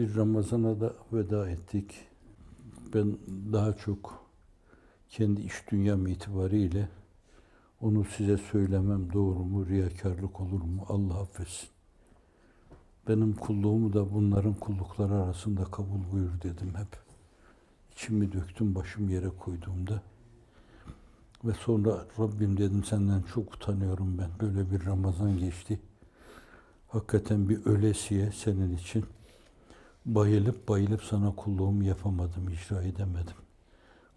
Bir Ramazan'a da veda ettik. Ben daha çok kendi iş dünyam itibariyle onu size söylemem doğru mu, riyakarlık olur mu? Allah affetsin. Benim kulluğumu da bunların kullukları arasında kabul buyur dedim hep. İçimi döktüm, başım yere koyduğumda. Ve sonra Rabbim dedim senden çok utanıyorum ben. Böyle bir Ramazan geçti. Hakikaten bir ölesiye senin için bayılıp bayılıp sana kulluğumu yapamadım, icra edemedim.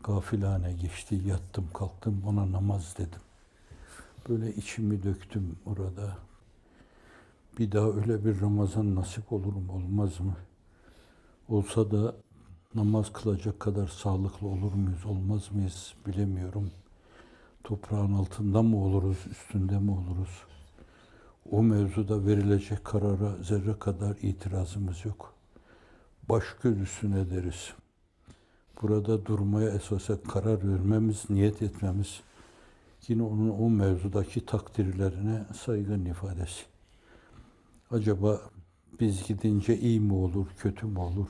Gafilane geçti, yattım kalktım ona namaz dedim. Böyle içimi döktüm orada. Bir daha öyle bir Ramazan nasip olur mu olmaz mı? Olsa da namaz kılacak kadar sağlıklı olur muyuz olmaz mıyız bilemiyorum. Toprağın altında mı oluruz, üstünde mi oluruz? O mevzuda verilecek karara zerre kadar itirazımız yok. Baş göz üstüne deriz. Burada durmaya esasen karar vermemiz, niyet etmemiz, yine onun o mevzudaki takdirlerine saygın ifadesi. Acaba biz gidince iyi mi olur, kötü mü olur?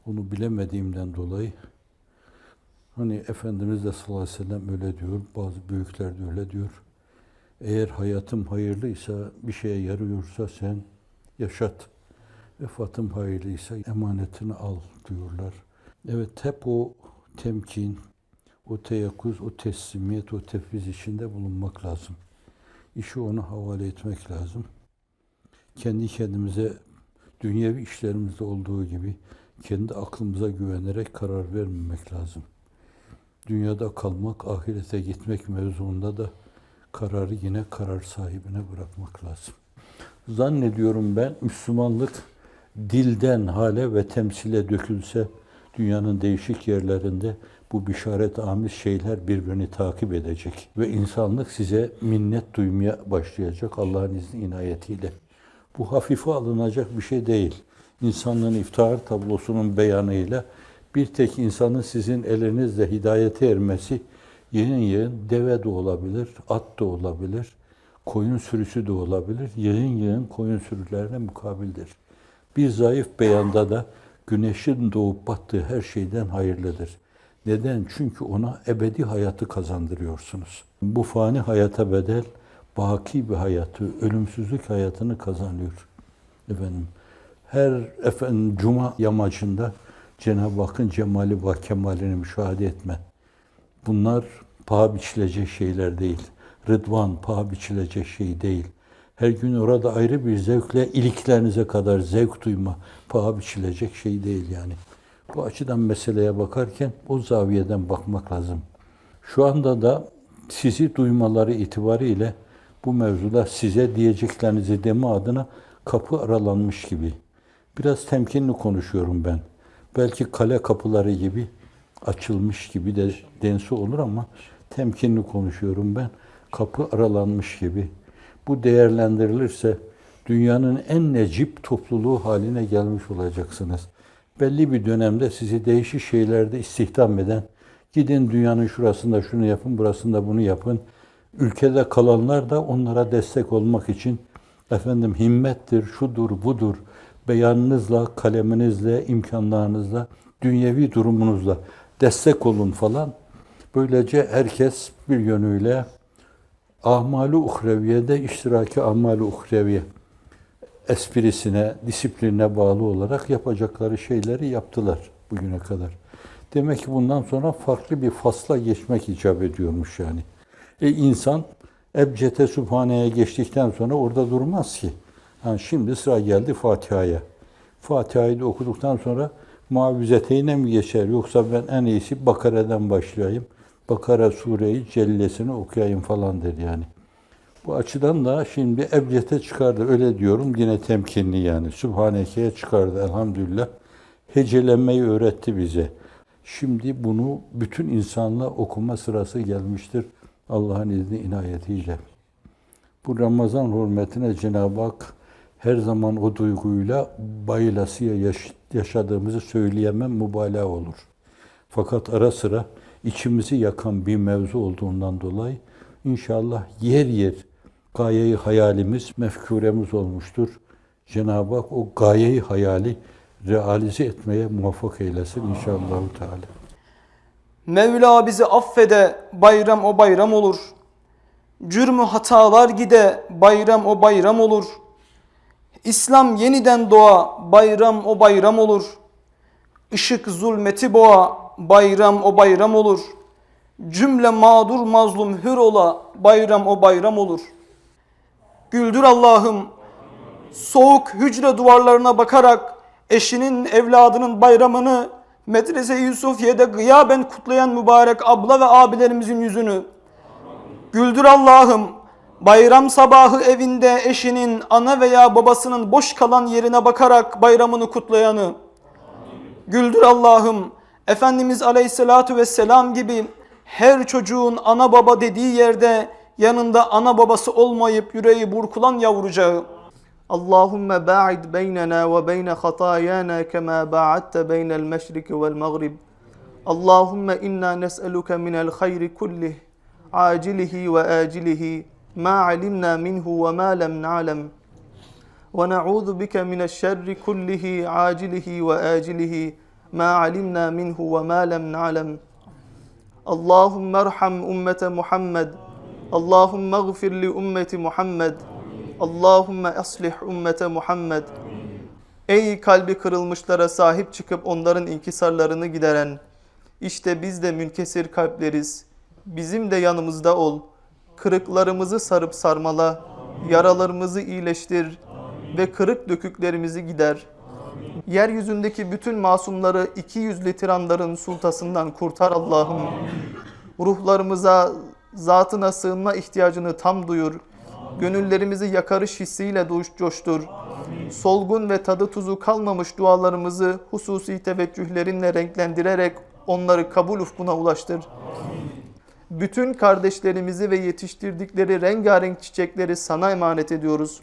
Onu bilemediğimden dolayı, hani Efendimiz de sallallahu aleyhi ve sellem öyle diyor, bazı büyükler de öyle diyor. Eğer hayatım hayırlıysa, bir şeye yarıyorsa sen yaşat. Vefatım hayırlıysa emanetini al diyorlar. Evet, hep o temkin, o teyakkuz, o teslimiyet, o tefviz içinde bulunmak lazım. İşi ona havale etmek lazım. Kendi kendimize, dünyevi işlerimizde olduğu gibi, kendi aklımıza güvenerek karar vermemek lazım. Dünyada kalmak, ahirete gitmek mevzuunda da kararı yine karar sahibine bırakmak lazım. Zannediyorum ben Müslümanlık dilden hale ve temsile dökülse dünyanın değişik yerlerinde bu bişaret-amiz şeyler birbirini takip edecek ve insanlık size minnet duymaya başlayacak Allah'ın izni inayetiyle. Bu hafife alınacak bir şey değil. İnsanlığın iftihar tablosunun beyanıyla bir tek insanın sizin elinizle hidayete ermesi yığın yığın deve de olabilir, at da olabilir, koyun sürüsü de olabilir, yığın yığın koyun sürülerine mukabildir. Bir zayıf beyanda da güneşin doğup battığı her şeyden hayırlıdır. Neden? Çünkü ona ebedi hayatı kazandırıyorsunuz. Bu fani hayata bedel, baki bir hayatı, ölümsüzlük hayatını kazanıyor. Her cuma yamacında Cenab-ı Hakk'ın cemali ve kemalini müşahede etme. Bunlar paha biçilecek şeyler değil. Rıdvan paha biçilecek şey değil. Her gün orada ayrı bir zevkle iliklerinize kadar zevk duyma paha biçilecek şey değil yani. Bu açıdan meseleye bakarken o zaviyeden bakmak lazım. Şu anda da sizi duymaları itibariyle bu mevzuda size diyeceklerinizi deme adına kapı aralanmış gibi. Biraz temkinli konuşuyorum ben. Belki kale kapıları gibi açılmış gibi de densi olur ama temkinli konuşuyorum ben. Kapı aralanmış gibi. Bu değerlendirilirse dünyanın en necip topluluğu haline gelmiş olacaksınız. Belli bir dönemde sizi değişik şeylerde istihdam eden, gidin dünyanın şurasında şunu yapın, burasında bunu yapın. Ülkede kalanlar da onlara destek olmak için himmettir, şudur, budur, beyanınızla, kaleminizle, imkanlarınızla, dünyevi durumunuzla destek olun falan. Böylece herkes bir yönüyle ahmal-i uhreviyede iştiraki ahmal-i uhreviye esprisine, disiplinine bağlı olarak yapacakları şeyleri yaptılar bugüne kadar. Demek ki bundan sonra farklı bir fasla geçmek icap ediyormuş yani. İnsan Ebcete Sübhane'ye geçtikten sonra orada durmaz ki. Yani şimdi sıra geldi Fatiha'ya. Fatiha'yı da okuduktan sonra Muavvizeteyne mi geçer yoksa ben en iyisi Bakara'dan başlayayım. Bakara sureyi cellesini okuyayım falan dedi yani. Bu açıdan da şimdi Ebced'e çıkardı. Öyle diyorum yine temkinli yani. Sübhaneke'ye çıkardı elhamdülillah. Hecelenmeyi öğretti bize. Şimdi bunu bütün insanla okuma sırası gelmiştir. Allah'ın izni inayetiyle. Bu Ramazan hürmetine Cenab-ı Hak her zaman o duyguyla bayılasıya yaşadığımızı söyleyemem mübalağa olur. Fakat ara sıra içimizi yakan bir mevzu olduğundan dolayı inşallah yer yer gayeyi hayalimiz, mefkuremiz olmuştur. Cenab-ı Hak o gayeyi hayali realize etmeye muvaffak eylesin inşallah Teala. Mevla bizi affede, bayram o bayram olur. Cürmü hatalar gide, bayram o bayram olur. İslam yeniden doğa, bayram o bayram olur. Işık zulmeti boğa, bayram o bayram olur. Cümle mağdur mazlum hür ola, bayram o bayram olur. Güldür Allah'ım, soğuk hücre duvarlarına bakarak eşinin, evladının bayramını Medrese-i Yusufiye'de gıyaben kutlayan mübarek abla ve abilerimizin yüzünü. Güldür Allah'ım, bayram sabahı evinde eşinin, ana veya babasının boş kalan yerine bakarak bayramını kutlayanı. Güldür Allah'ım, Efendimiz Aleyhisselatü Vesselam gibi her çocuğun ana baba dediği yerde yanında ana babası olmayıp yüreği burkulan yavrucağı. Allahümme ba'id beynena ve beyne hatayana kema ba'adte beynel meşriki vel mağrib. Allahümme inna nes'eluke minel hayri kullih, acilihi ve acilihi, ma alimna minhu ve ma lem na'lem. Ve na'udhu bike mineşşerri kullihi, acilihi ve acilihi, ma alimna minhu ve ma lem na'lem. Allahümme erham ümmete Muhammed. Allahümme gfir li ümmeti Muhammed. Allahümme aslih ümmete Muhammed. Ey kalbi kırılmışlara sahip çıkıp onların inkisarlarını gideren, işte biz de münkesir kalpleriz. Bizim de yanımızda ol. Kırıklarımızı sarıp sarmala, yaralarımızı iyileştir ve kırık döküklerimizi gider. Yeryüzündeki bütün masumları iki yüzlü tiranların sultasından kurtar Allah'ım. Ruhlarımıza, zatına sığınma ihtiyacını tam duyur. Gönüllerimizi yakarış hissiyle coştur. Solgun ve tadı tuzu kalmamış dualarımızı hususi teveccühlerinle renklendirerek onları kabul ufkuna ulaştır. Bütün kardeşlerimizi ve yetiştirdikleri rengarenk çiçekleri sana emanet ediyoruz.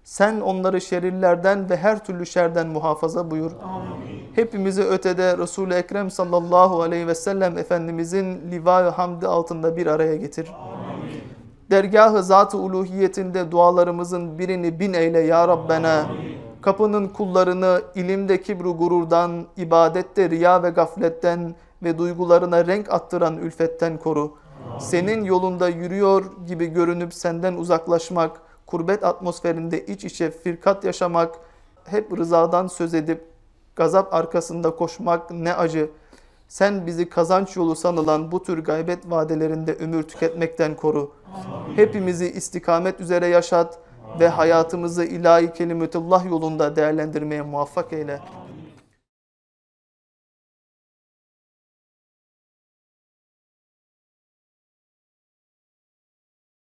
Sen onları şerirlerden ve her türlü şerden muhafaza buyur. Hepimizi ötede Resul-i Ekrem sallallahu aleyhi ve sellem Efendimizin liva ve hamdi altında bir araya getir. Dergâh-ı zat-ı uluhiyetinde dualarımızın birini bin eyle ya Rabbena. Kapının kullarını ilimde kibru gururdan, ibadette riya ve gafletten ve duygularına renk attıran ülfetten koru. Senin yolunda yürüyor gibi görünüp senden uzaklaşmak, kurbet atmosferinde iç içe firkat yaşamak, hep rızadan söz edip gazap arkasında koşmak ne acı. Sen bizi kazanç yolu sanılan bu tür gaybet vadelerinde ömür tüketmekten koru. Hepimizi istikamet üzere yaşat ve hayatımızı ilahi kelimetullah yolunda değerlendirmeye muvaffak eyle.